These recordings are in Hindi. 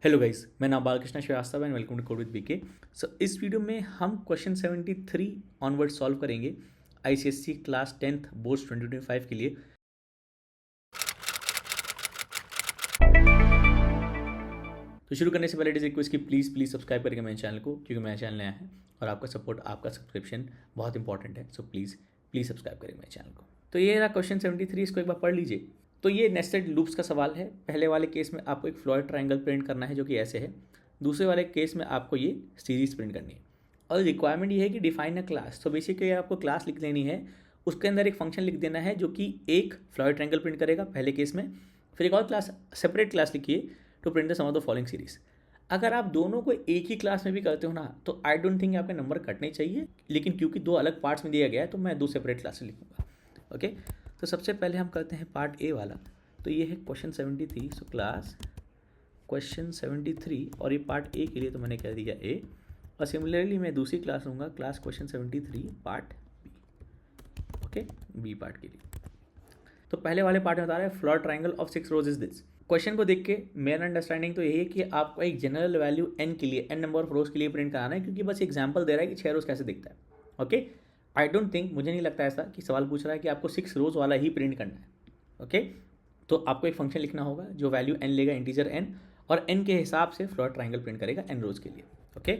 हेलो गाइस, मैं नाम Balkrishna Shrivastava and welcome to code with BK. So इस वीडियो में हम क्वेश्चन 73 ऑनवर्ड सॉल्व करेंगे आईसीएससी क्लास 10th बोर्ड्स 2025 के लिए। तो शुरू करने से पहले डिज रिक्वेस्ट कि प्लीज़ सब्सक्राइब करेंगे मेरे चैनल को, क्योंकि मेरा चैनल नया है और आपका सपोर्ट, आपका सब्सक्रिप्शन बहुत इंपॉर्टेंट है। सो प्लीज़ सब्सक्राइब करेंगे मेरे चैनल को। तो ये रहा क्वेश्चन 73, इसको एक बार पढ़ लीजिए। तो ये नेस्टेड लूप्स का सवाल है। पहले वाले केस में आपको एक फ्लोइड ट्रायंगल प्रिंट करना है जो कि ऐसे है। दूसरे वाले केस में आपको ये सीरीज प्रिंट करनी है और रिक्वायरमेंट ये है कि डिफाइन अ क्लास। तो बेसिकली आपको क्लास लिख लेनी है, उसके अंदर एक फंक्शन लिख देना है जो कि एक फ्लोइड ट्रायंगल प्रिंट करेगा पहले केस में, फिर एक और क्लास सेपरेट क्लास लिखिए to print the sum of the following series. अगर आप दोनों को एक ही क्लास में भी करते हो ना तो आई डोंट थिंक आपके नंबर कटने चाहिए, लेकिन क्योंकि दो अलग पार्ट्स में दिया गया है तो मैं दो सेपरेट क्लासेस लिखूंगा। ओके, तो सबसे पहले हम करते हैं पार्ट ए वाला। तो ये है क्वेश्चन 73। सो क्लास क्वेश्चन 73 और ये पार्ट ए के लिए तो मैंने कह दिया ए, और सिमिलरली मैं दूसरी क्लास लूँगा class question 73 part B. Okay, B part के लिए। तो पहले वाले पार्ट में बता रहा है floor triangle of 6 rows is this. Question को देख के मेरा अंडरस्टैंडिंग तो यही है कि आपको एक जनरल वैल्यू एन के लिए, एन नंबर ऑफ रोज के लिए प्रिंट कराना है, क्योंकि बस एग्जांपल दे रहा है कि 6 रोज कैसे दिखता है। ओके, आई डोंट थिंक, मुझे नहीं लगता ऐसा कि सवाल पूछ रहा है कि आपको 6 रोज वाला ही प्रिंट करना है। ओके, तो आपको एक फंक्शन लिखना होगा जो वैल्यू एन लेगा, इंटीजर एन, और एन के हिसाब से फ्लोर ट्राइंगल प्रिंट करेगा एन रोज के लिए। ओके,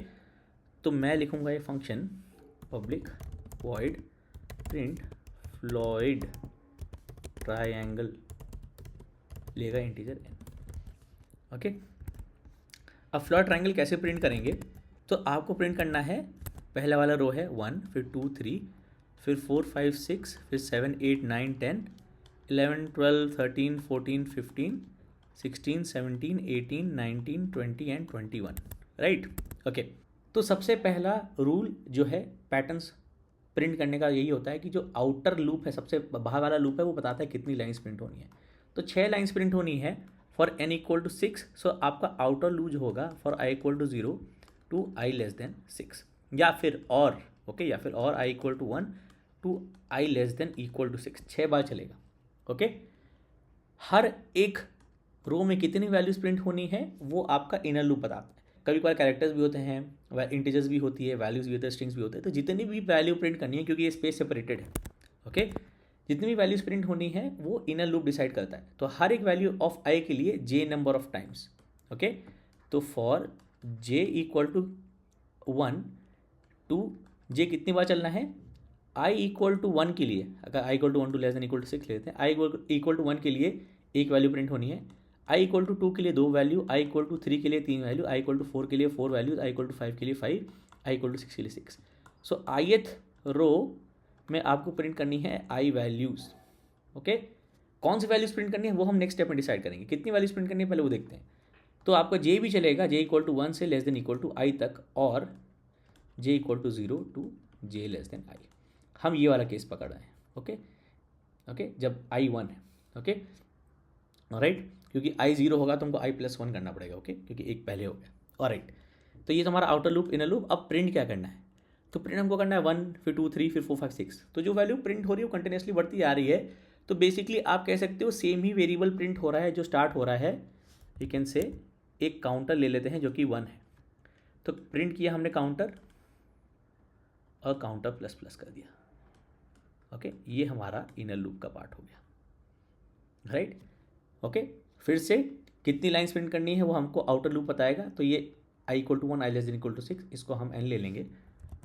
तो मैं लिखूंगा ये function public void print फ्लोइड triangle लेगा इंटीजर एन। ओके, अब फ्लोर ट्रायंगल कैसे प्रिंट करेंगे? तो आपको प्रिंट करना है, पहला वाला रो है 1, फिर 2 3, फिर 4 5 6, फिर 7 8 9 10 11 12 13 14 15 16 17 18 19 20 एंड 21। राइट। ओके, तो सबसे पहला रूल जो है पैटर्न्स प्रिंट करने का यही होता है कि जो आउटर लूप है, सबसे बाहर वाला लूप है, वो बताता है कितनी लाइन्स प्रिंट होनी है। तो 6 लाइन्स प्रिंट होनी है for n equal to 6। So आपका आउटर लूज होगा for i equal to 0 to i less than 6, या फिर और ओके, या फिर और i equal to 1 to i less than equal to 6। 6 बार चलेगा। ओके, हर एक रो में कितनी वैल्यूज प्रिंट होनी है वो आपका इनर लूप बताता है। कभी कभार कैरेक्टर्स भी होते हैं, इंटीजर्स भी होती है, वैल्यूज भी होते हैं, स्ट्रिंग्स भी होते हैं। तो जितनी भी वैल्यू प्रिंट करनी है, क्योंकि ये स्पेस सेपरेटेड है, ओके, जितनी भी वैल्यूज प्रिंट होनी है वो इनर लूप डिसाइड करता है। तो हर एक वैल्यू ऑफ आई के लिए J number of times. Okay, तो for J equal to 1 to J कितनी बार चलना है? आई इक्वल टू 1 के लिए, अगर I equal to 1 to less than equal to 6 लेते हैं, आई इक्वल टू 1 के लिए एक वैल्यू प्रिंट होनी है, आई इक्वल टू 2 के लिए 2 वैल्यू, आई इक्वल टू 3 के लिए 3 वैल्यू, आई इक्वल टू 4 के लिए 4 वैल्यूज, आई इक्वल टू 5 के लिए 5, आई इक्वल टू 6 के लिए 6। सो ith रो में आपको प्रिंट करनी है आई वैल्यूज़। ओके, कौन सी वैल्यूज प्रिंट करनी है वो हम नेक्स्ट स्टेप में डिसाइड करेंगे। कितनी वैल्यूज प्रिंट करनी है पहले वो देखते हैं। तो आपका जे भी चलेगा, जे इक्वल टू 1 से less than equal to I तक, और J equal to 0 to J less than I. हम ये वाला केस पकड़ रहे हैं। ओके ओके, जब आई 1 है। ओके, राइट, क्योंकि आई 0 होगा तो हमको आई प्लस 1 करना पड़ेगा। ओके, क्योंकि एक पहले हो गया। राइट, तो ये तो हमारा आउटर लूप, इनर लूप। अब प्रिंट क्या करना है? तो प्रिंट हमको करना है 1, फिर 2 3, फिर 4 5 6। तो जो वैल्यू प्रिंट हो रही है वो कंटिन्यूसली बढ़ती आ रही है। तो बेसिकली आप कह सकते हो सेम ही वेरिएबल प्रिंट हो रहा है जो स्टार्ट हो रहा है। यू कैन से एक काउंटर ले लेते हैं जो कि 1 है। तो प्रिंट किया हमने काउंटर, और काउंटर प्लस प्लस कर दिया। ओके, ये हमारा इनर लूप का पार्ट हो गया। राइट। ओके, फिर से कितनी लाइन्स प्रिंट करनी है वो हमको आउटर लूप बताएगा। तो ये I equal to 1, I less than equal to 6, इसको हम n ले लेंगे।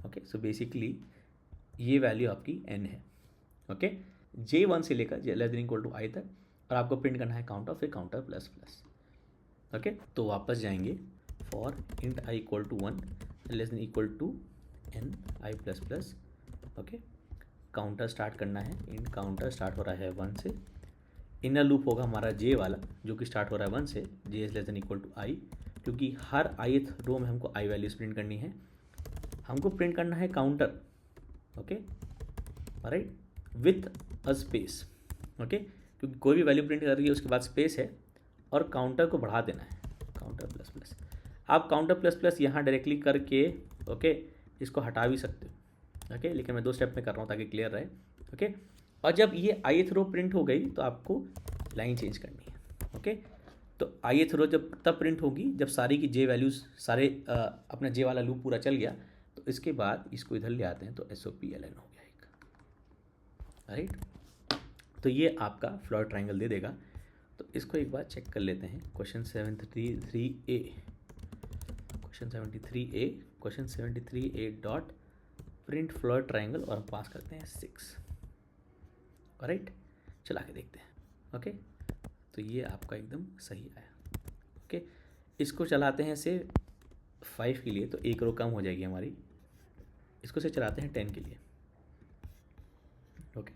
ओके, सो बेसिकली ये वैल्यू आपकी n है। ओके, J1 से लेकर J less than equal to I तक, और आपको प्रिंट करना है काउंटर, फिर काउंटर प्लस प्लस। ओके, तो वापस जाएंगे for int I equal to 1 less than equal to n I plus plus. Okay, counter start करना है, इंट काउंटर स्टार्ट हो रहा है 1 से। इनर लूप होगा हमारा जे वाला जो कि स्टार्ट हो रहा है 1 से, J is less than equal to I, क्योंकि हर ith रो में हमको आई वैल्यूज प्रिंट करनी है। हमको प्रिंट करना है counter. Okay, right, with a space. Okay, क्योंकि कोई भी वैल्यू प्रिंट कर रही है उसके बाद स्पेस है, और काउंटर को बढ़ा देना है, काउंटर प्लस प्लस। आप काउंटर प्लस प्लस यहाँ डायरेक्टली करके ओके इसको हटा भी सकते हो। ओके, लेकिन मैं 2 स्टेप में कर रहा हूँ ताकि क्लियर रहे। ओके, और जब ये ith रो प्रिंट हो गई तो आपको लाइन चेंज करनी है। ओके, तो ith रो जब तब प्रिंट होगी जब सारी की जे वैल्यूज़ सारे अपना जे वाला लूप पूरा चल गया, तो इसके बाद इसको इधर ले आते हैं तो SOPLN हो गया एक, राइट। तो ये आपका फ्लॉयड ट्राइंगल दे देगा। तो इसको एक बार चेक कर लेते हैं। Question 73A, question 73A dot print Floyd triangle और हम पास करते हैं 6, राइट। चला के देखते हैं। ओके, तो ये आपका एकदम सही आया। ओके, इसको चलाते हैं से 5 के लिए तो एक रो कम हो जाएगी हमारी। इसको से चलाते हैं 10 के लिए। Okay,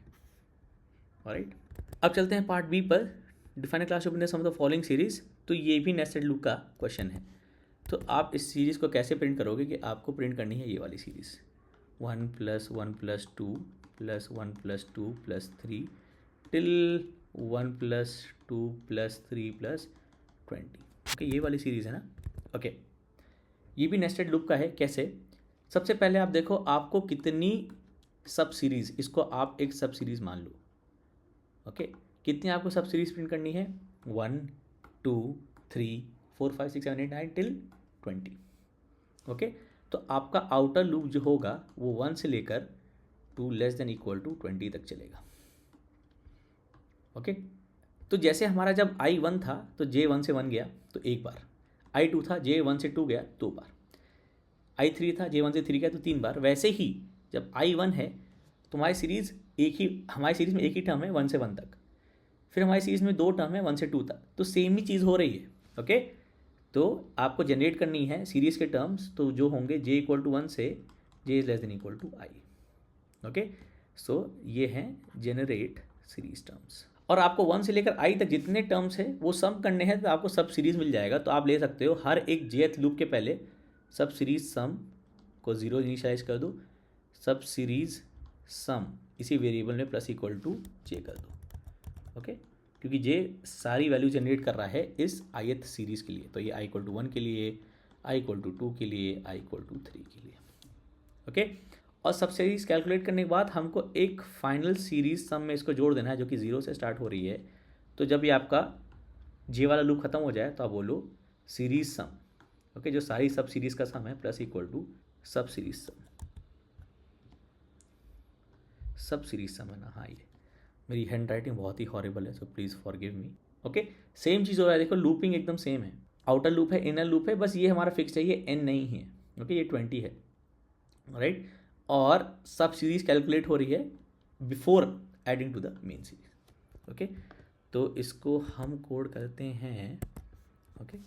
alright. अब चलते हैं पार्ट बी पर। Define class of sum of the following series. तो ये भी नेस्टेड लूप का क्वेश्चन है। तो आप इस सीरीज़ को कैसे प्रिंट करोगे कि आपको प्रिंट करनी है ये वाली सीरीज़ 1 + 1 + 2 + 1 + 2 + 3 टिल 1 + 2 + 3 + 20। ओके, ये वाली सीरीज़ है ना। ओके, ये भी नेस्टेड लूप का है। कैसे? सबसे पहले आप देखो आपको कितनी सब सीरीज़, इसको आप एक सब सीरीज़ मान लो। ओके, कितनी आपको सब सीरीज़ प्रिंट करनी है? 1 2 3 4 5 6 7 8 9 टिल 20। ओके, तो आपका आउटर लूप जो होगा वो 1 से लेकर 2 <= 20 तक चलेगा। ओके, तो जैसे हमारा जब I1 था तो J1 से 1 गया तो एक बार, I2 था J1 से 2 गया 2 बार, I3 था J1 से 3 गया तो 3 बार। वैसे ही जब I1 है तो हमारी सीरीज़ में एक ही टर्म है 1 से 1 तक, फिर हमारी सीरीज़ में 2 टर्म है 1 से 2 तक, तो सेम ही चीज़ हो रही है। ओके, तो आपको जनरेट करनी है सीरीज़ के टर्म्स, तो जो होंगे J = 1 से J <= I। ओके, सो ये हैं जनरेट सीरीज टर्म्स। और आपको 1 से लेकर I तक जितने टर्म्स हैं वो सम करने हैं तो आपको सब सीरीज़ मिल जाएगा। तो आप ले सकते हो हर एक jth लूप के पहले सब सीरीज़ सम को 0 इनिशियलाइज कर दो, सब सीरीज़ सम इसी वेरिएबल में +=J कर दो। ओके, क्योंकि J सारी वैल्यू जनरेट कर रहा है इस ith सीरीज़ के लिए। तो ये I = 1 के लिए, I = 2 के लिए, I = 3 के लिए। ओके, और सब सीरीज़ कैलकुलेट करने के बाद हमको एक फाइनल सीरीज़ सम में इसको जोड़ देना है जो कि 0 से स्टार्ट हो रही है। तो जब ये आपका J वाला लूप ख़त्म हो जाए तो आप बोलो सीरीज़ सम। ओके, जो सारी सब सीरीज़ का सम है += सब सीरीज़ सम। सब सीरीज़ सम है ना। हाँ, ये मेरी हैंड राइटिंग बहुत ही हॉरिबल है, so please forgive me. Okay, same चीज़ हो रहा है, देखो लूपिंग एकदम सेम है। आउटर लूप है, इनर लूप है, बस ये हमारा फिक्स है, ये n नहीं है। ओके, ये 20 है, राइट। और सब सीरीज़ कैलकुलेट हो रही है before adding to the main series. Okay, तो इसको हम कोड करते हैं। ओके,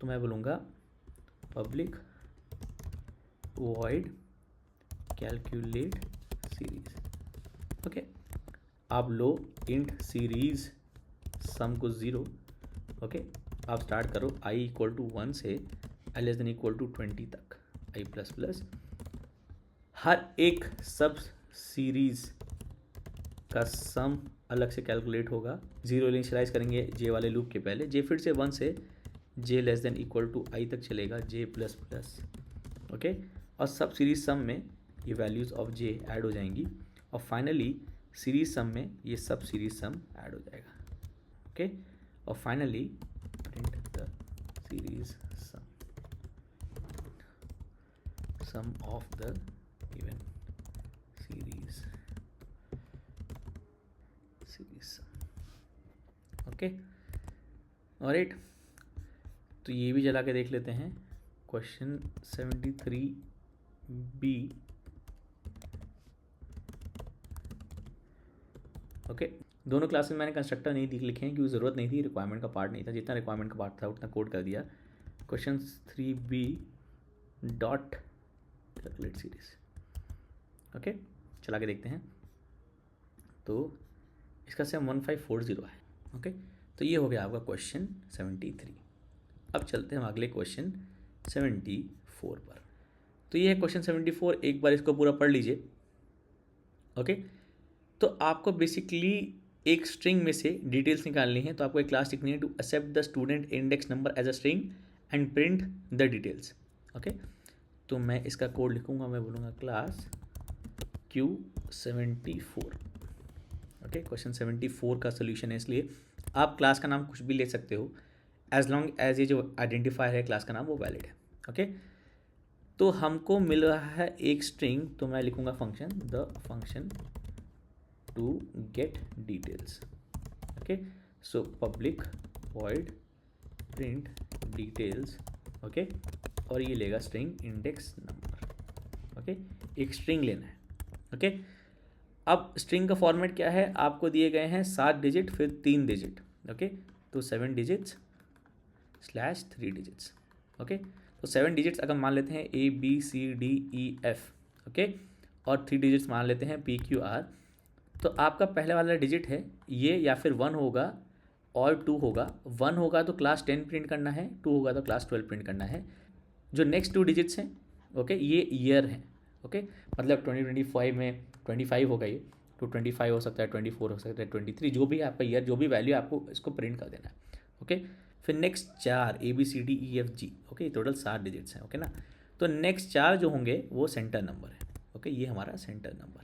तो मैं बोलूँगा public void calculate series. Okay, आप लो इंट सीरीज सम को 0। ओके, आप स्टार्ट करो I = 1 से I <= 20 तक, I++। हर एक सब सीरीज़ का सम अलग से कैलकुलेट होगा। 0 इनिशियलाइज करेंगे J वाले लूप के पहले, J फिर से 1 से J <= I तक चलेगा, J++। ओके, और सब सीरीज़ सम में ये वैल्यूज़ ऑफ J ऐड हो जाएंगी और फाइनली सीरीज सम में ये सब सीरीज सम ऐड हो जाएगा। ओके, और finally print the series sum of the given series sum. Okay, alright. तो ये भी चला के देख लेते हैं। Question 73B। ओके, दोनों क्लासेस मैंने कंस्ट्रक्टर नहीं लिखे हैं क्योंकि ज़रूरत नहीं थी, रिक्वायरमेंट का पार्ट नहीं था। जितना रिक्वायरमेंट का पार्ट था उतना कोड कर दिया। Question 3B dot calculate series. Okay, चला के देखते हैं। तो इसका सेम 1540 है। ओके, तो ये हो गया आपका क्वेश्चन 73। अब चलते हैं हम अगले क्वेश्चन 74 पर। तो ये है क्वेश्चन 74, एक बार इसको पूरा पढ़ लीजिए। ओके, तो आपको बेसिकली एक स्ट्रिंग में से डिटेल्स निकालनी है। तो आपको एक क्लास लिखनी है to accept the student index number as a string and print the details. Okay, तो मैं इसका कोड लिखूंगा, मैं बोलूँगा क्लास Q74। ओके, क्वेश्चन 74 का सोल्यूशन है, इसलिए आप क्लास का नाम कुछ भी ले सकते हो। एज लॉन्ग एज ये जो आइडेंटिफायर है क्लास का नाम वो वैलिड है। ओके, तो हमको मिल रहा है एक स्ट्रिंग, तो मैं लिखूंगा function the function to get details. Okay, so public void print details. Okay, और ये लेगा स्ट्रिंग इंडेक्स नंबर। ओके, एक स्ट्रिंग लेना है। ओके, अब स्ट्रिंग का फॉर्मेट क्या है, आपको दिए गए हैं 7 डिजिट फिर 3 डिजिट। ओके, तो 7 डिजिट्स स्लैश 3 डिजिट्स। ओके, तो 7 डिजिट्स अगर मान लेते हैं ABCDEF। ओके, और 3 डिजिट्स मान लेते हैं PQR। तो आपका पहले वाला डिजिट है ये, या फिर 1 होगा और 2 होगा। 1 होगा तो क्लास 10 प्रिंट करना है, 2 होगा तो क्लास 12 प्रिंट करना है। जो नेक्स्ट 2 डिजिट्स हैं, ओके, ये ईयर है। ओके, मतलब 2025 में 25 होगा ये, तो 25 हो सकता है, 24 हो सकता है, 23, जो भी आपका ईयर, जो भी वैल्यू आपको इसको प्रिंट कर देना है। ओके, फिर next 4 ABCDEFG। Okay, total 7 digits हैं। ओके ना, तो नेक्स्ट 4 जो होंगे वो सेंटर नंबर है। ओके, ये हमारा सेंटर नंबर है।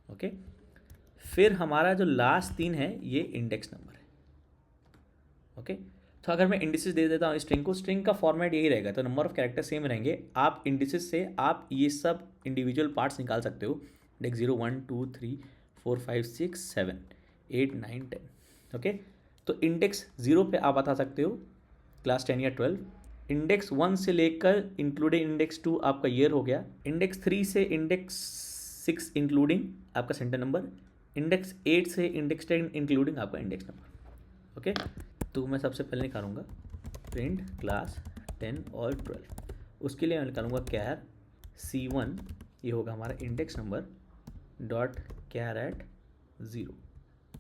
ओके, फिर हमारा जो लास्ट 3 है ये इंडेक्स नंबर है। ओके, तो अगर मैं इंडिसेस दे देता हूँ स्ट्रिंग को, स्ट्रिंग का फॉर्मेट यही रहेगा, तो नंबर ऑफ कैरेक्टर सेम रहेंगे। आप इंडिसेस से आप ये सब इंडिविजुअल पार्ट्स निकाल सकते हो, इंडेक्स 0 1 2 3 4 5 6 7 8 9 10। ओके, तो इंडेक्स 0 पे आप बता सकते हो क्लास 10 या 12। इंडेक्स 1 से लेकर इंक्लूडिंग इंडेक्स 2 आपका ईयर हो गया। इंडेक्स 3 से इंडेक्स 6 इंक्लूडिंग आपका सेंटर नंबर। इंडेक्स 8 से इंडेक्स 10 इंक्लूडिंग आपका इंडेक्स नंबर। ओके, तो मैं सबसे पहले निकालूंगा प्रिंट क्लास 10 और 12। उसके लिए मैं निकालूंगा कैर C1, ये होगा हमारा index number, dot char at 0।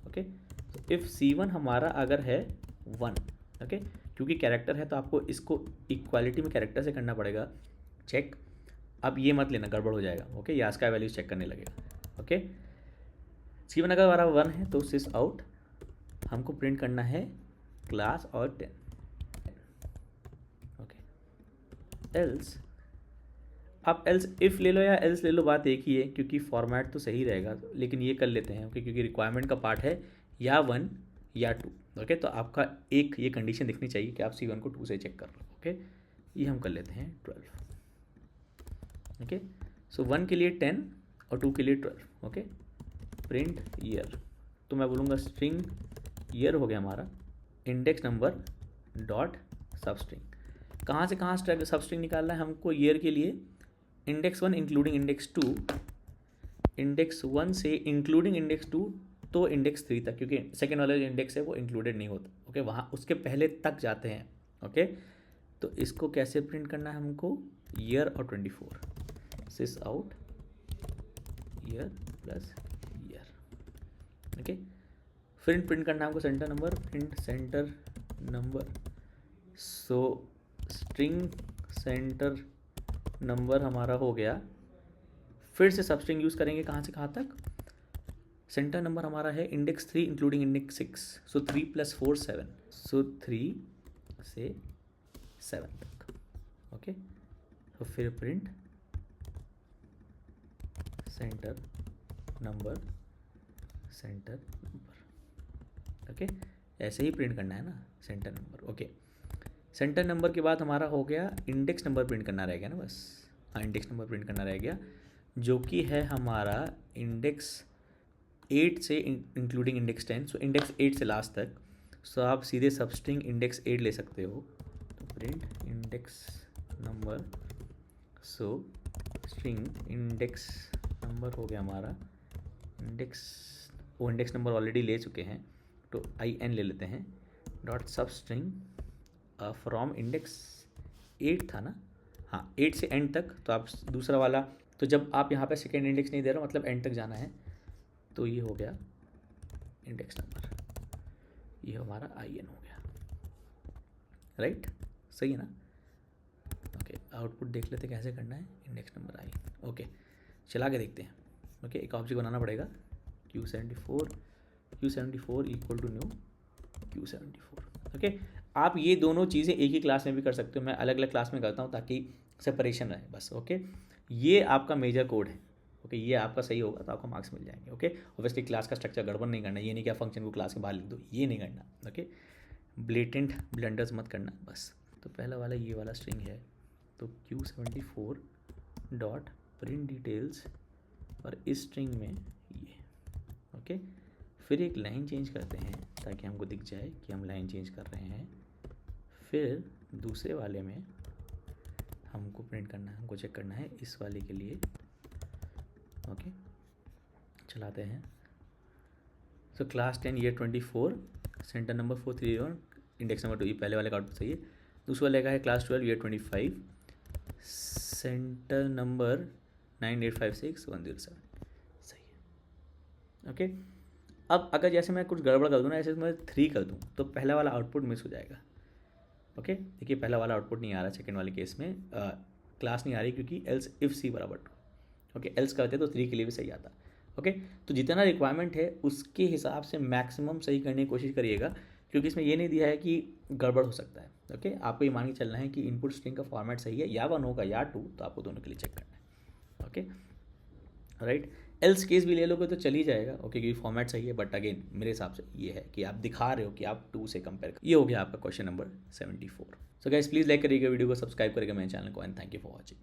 Okay, तो इफ़ C1 हमारा अगर है 1, ओके, क्योंकि कैरेक्टर है तो आपको इसको इक्वालिटी में कैरेक्टर से करना पड़ेगा चेक। अब ये मत लेना, गड़बड़ हो जाएगा। ओके, या इसका वैल्यू चेक करने लगेगा। ओके, C1 अगर हमारा 1 है तो सिस आउट हमको प्रिंट करना है क्लास और 10। ओके, एल्स, आप एल्स इफ़ ले लो या एल्स ले लो, बात एक ही है, क्योंकि फॉर्मेट तो सही रहेगा, लेकिन ये कर लेते हैं। ओके, क्योंकि रिक्वायरमेंट का पार्ट है या 1 या 2। ओके, तो आपका एक ये कंडीशन दिखनी चाहिए कि आप C1 को 2 से चेक कर लो। ओके, ये हम कर लेते हैं 12। ओके, सो 1 के लिए 10 और 2 के लिए 12। ओके, प्रिंट ईयर, तो मैं बोलूँगा स्ट्रिंग ईयर हो गया हमारा, इंडेक्स नंबर डॉट सब स्ट्रिंग। कहाँ से कहाँ सब स्ट्रिंग निकालना है हमको ईयर के लिए, इंडेक्स 1 इंक्लूडिंग इंडेक्स 2, इंडेक्स 1 से इंक्लूडिंग इंडेक्स 2 तो इंडेक्स 3 तक, क्योंकि सेकेंड वाला जो इंडेक्स है वो इंक्लूडेड नहीं होता। ओके, वहाँ उसके पहले तक जाते हैं। ओके, तो इसको कैसे प्रिंट करना है हमको, ईयर और 24, sys out year plus year. Okay, फिर प्रिंट करना है हमको centre number, print centre number. So string centre number हमारा हो गया। फिर से सब स्ट्रिंग यूज़ करेंगे, कहाँ से कहाँ तक, सेंटर नंबर हमारा है इंडेक्स 3 इंक्लूडिंग इंडेक्स 6, सो 3 + 4 7, सो 3 से 7 तक। ओके, तो फिर print centre number, centre number. Okay, ऐसे ही प्रिंट करना है ना centre number. Okay, centre number के बाद हमारा हो गया इंडेक्स नंबर प्रिंट करना रह गया ना बस। हाँ, इंडेक्स नंबर प्रिंट करना रह गया, जो कि है हमारा इंडेक्स 8 से इंक्लूडिंग इंडेक्स 10, सो इंडेक्स 8 से लास्ट तक। सो आप सीधे सब स्ट्रिंग इंडेक्स 8 ले सकते हो, तो print index number, so string index number हो गया हमारा इंडेक्स, वो इंडेक्स नंबर ऑलरेडी ले चुके हैं तो IN ले लेते हैं, डॉट सब स्ट्रिंग फ्रॉम इंडेक्स 8 था ना, हाँ 8 से एंड तक, तो आप दूसरा वाला, तो जब आप यहाँ पे सेकेंड इंडेक्स नहीं दे रहे हो मतलब एंड तक जाना है, तो ये हो गया इंडेक्स नंबर, ये हमारा IN हो गया। राइट, सही है ना। ओके, आउटपुट देख लेते कैसे करना है, इंडेक्स नंबर IN। ओके, चला के देखते हैं। ओके, एक ऑब्जेक्ट बनाना पड़ेगा, Q74 equal to new Q74। Okay, आप ये दोनों चीज़ें एक ही क्लास में भी कर सकते हो, मैं अलग अलग क्लास में करता हूँ ताकि सेपरेशन रहे बस। ओके, ये आपका मेजर कोड है। ओके, ये आपका सही होगा तो आपको मार्क्स मिल जाएंगे। ओके, ऑब्वियसली क्लास का स्ट्रक्चर गड़बड़ नहीं करना, ये नहीं कि आप फंक्शन को क्लास के बाहर लिख दो, ये नहीं करना। ओके, ब्लेटेंट ब्लंडर्स मत करना बस। तो पहला वाला ये वाला स्ट्रिंग है, तो Q74 डॉट प्रिंट डिटेल्स और इस स्ट्रिंग में ये, ओके। फिर एक लाइन चेंज करते हैं ताकि हमको दिख जाए कि हम लाइन चेंज कर रहे हैं। फिर दूसरे वाले में हमको प्रिंट करना है, हमको चेक करना है इस वाले के लिए, ओके। चलाते हैं। So class 10 year 24 centre number 431 index number 2, ये पहले वाले का आउटपुट सही है। दूसरे वाले का है क्लास 12 ईयर 25 सेंटर नंबर 9856107, सही है, ओके। अब अगर जैसे मैं कुछ गड़बड़ कर दूँ ना, ऐसे मैं 3 कर दूँ तो पहला वाला आउटपुट मिस हो जाएगा, ओके। देखिए पहला वाला आउटपुट नहीं आ रहा, सेकेंड वाले केस में क्लास नहीं आ रही क्योंकि एल्स इफ सी बराबर टू, ओके। एल्स करते तो 3 के लिए भी सही आता, ओके। तो जितना रिक्वायरमेंट है उसके हिसाब से मैक्सिमम सही करने की कोशिश करिएगा, क्योंकि इसमें ये नहीं दिया है कि गड़बड़ हो सकता है, ओके। आपको ये मान के चलना है कि इनपुट स्ट्रिंग का फॉर्मेट सही है, या 1 होगा या 2, तो आपको दोनों के लिए चेक करना है, ओके, राइट। एल्स केस भी ले लोगे तो चल ही जाएगा, ओके, क्योंकि फॉर्मेट सही है। बट अगेन मेरे हिसाब से ये है कि आप दिखा रहे हो कि आप 2 से कंपेयर कर। ये हो गया आपका question number 74। So guys please like करिएगा वीडियो को, सब्सक्राइब करिएगा मेरे चैनल को, and thank you for watching.